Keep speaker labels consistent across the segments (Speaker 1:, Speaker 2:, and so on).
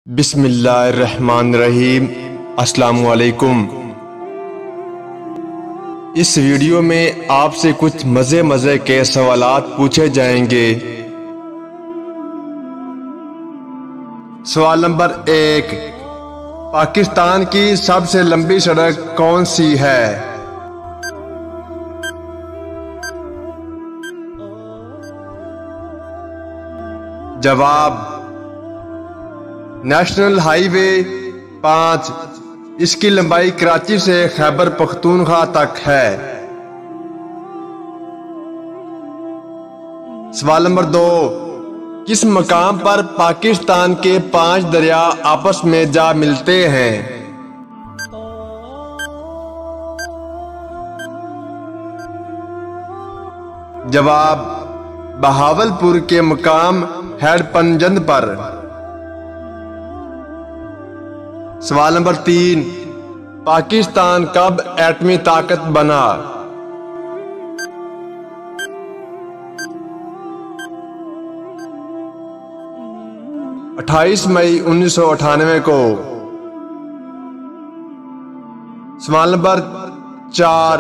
Speaker 1: बिस्मिल्लाहिर्रहमानिर्रहीम। अस्सलामुअलैकुम। इस वीडियो में आपसे कुछ मज़े के सवालात पूछे जाएंगे। सवाल नंबर 1, पाकिस्तान की सबसे लंबी सड़क कौन सी है? जवाब नेशनल हाईवे 5। इसकी लंबाई कराची से खैबर पख्तूनख्वा तक है। सवाल नंबर 2, किस मकाम पर पाकिस्तान के 5 दरिया आपस में जा मिलते हैं? जवाब बहावलपुर के मकाम हैडपंजद पर। सवाल नंबर 3, पाकिस्तान कब एटमी ताकत बना? – 28 मई 1998 को। सवाल नंबर 4,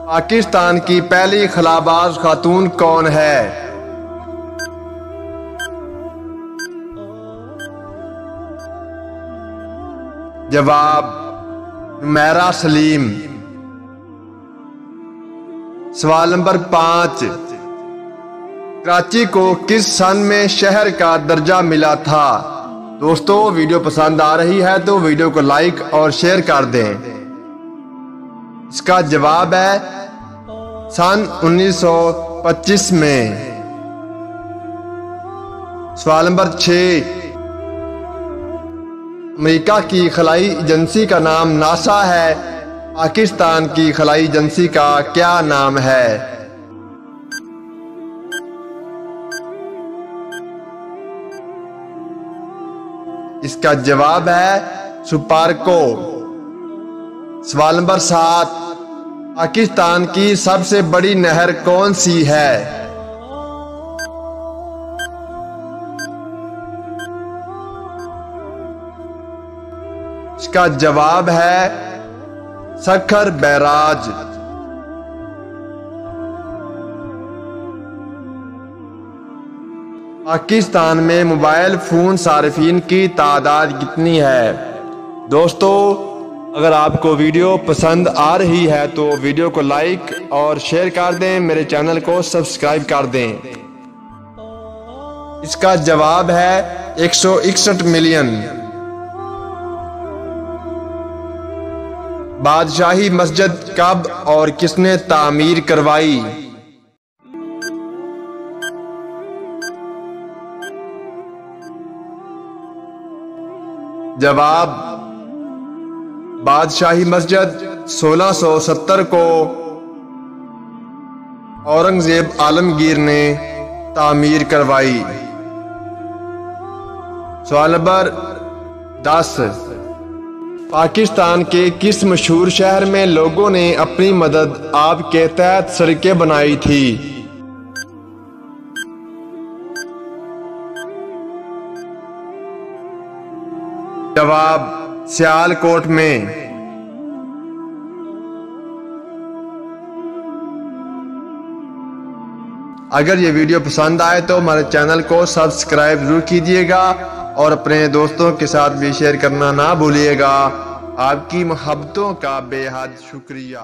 Speaker 1: पाकिस्तान की पहली खलाबाज खातून कौन है? जवाब हुमैरा सलीम। सवाल नंबर 5, कराची को किस सन में शहर का दर्जा मिला था? दोस्तों, वीडियो पसंद आ रही है तो वीडियो को लाइक और शेयर कर दें। इसका जवाब है सन 1925 में। सवाल नंबर 6, अमेरिका की खलाई एजेंसी का नाम नासा है। पाकिस्तान की खलाई एजेंसी का क्या नाम है? इसका जवाब है सुपार्को। सवाल नंबर 7, पाकिस्तान की सबसे बड़ी नहर कौन सी है? इसका जवाब है सखर बैराज। पाकिस्तान में मोबाइल फोन सार्फिन की तादाद कितनी है? दोस्तों, अगर आपको वीडियो पसंद आ रही है तो वीडियो को लाइक और शेयर कर दें, मेरे चैनल को सब्सक्राइब कर दें। इसका जवाब है 161 मिलियन। बादशाही मस्जिद कब और किसने तामीर करवाई? जवाब बादशाही मस्जिद 1670 को औरंगजेब आलमगीर ने तामीर करवाई। सवाल नंबर 10, पाकिस्तान के किस मशहूर शहर में लोगों ने अपनी मदद आप के तहत सड़कें बनाई थी? जवाब सियालकोट में। अगर ये वीडियो पसंद आए तो हमारे चैनल को सब्सक्राइब जरूर कीजिएगा और अपने दोस्तों के साथ भी शेयर करना ना भूलिएगा। आपकी मोहब्बतों का बेहद शुक्रिया।